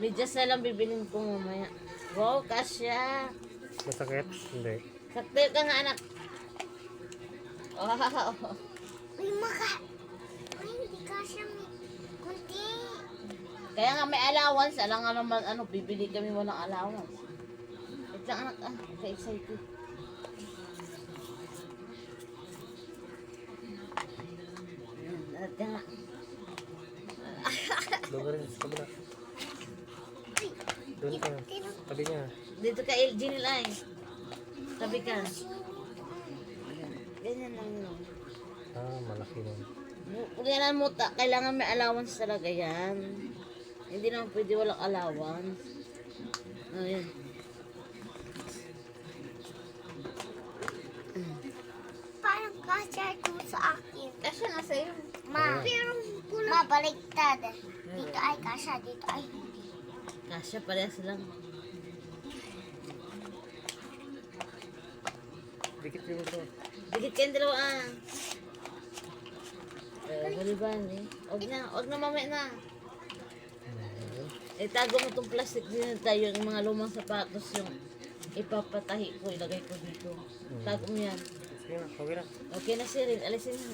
Medyas na lang bibilin ko mamaya. Wow, kasya. Masakit? Hindi. Sakto ka nga, anak. Wow. Uy, Uy, hindi kasya may kunti. Kaya nga may allowance. Alam nga naman, bibili kami walang allowance. Wait lang, anak. Ka-excited. At nga. Doon ka rin. Sa kabila. Doon ka. Tabi niya. Dito ka, LG nila eh. Tabi ka. Ganyan lang yun. Ah, malaki nun. Ganyan mo, kailangan may allowance talaga yan. Hindi naman pwede walang allowance. Ayan. Parang kasya ito sa akin. Kasya na sa'yo. Pero baliktad. Dito ay kasya, dito ay hindi. Kasya, parehas lang. Dikit yung ito. Dikit kayong dalawa ah. Baliban eh. Huwag na mamaya na. Itago mo itong plastic din tayo, yung mga lumang sapatos yung ipapatahi ko, ilagay ko dito. Tago mo yan. Sige na, okay na. Okay na si Rin, alisin mo.